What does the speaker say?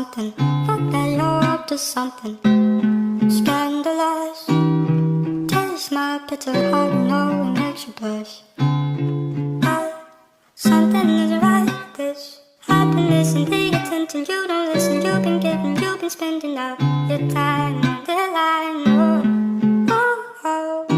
something. Fuck that you're up to something scandalous. Tell you smile, it's so hard to know it makes you blush. Something isn't right. This I've been listening to you till you don't listen. You've been spending all your time on the line. Oh, oh, oh.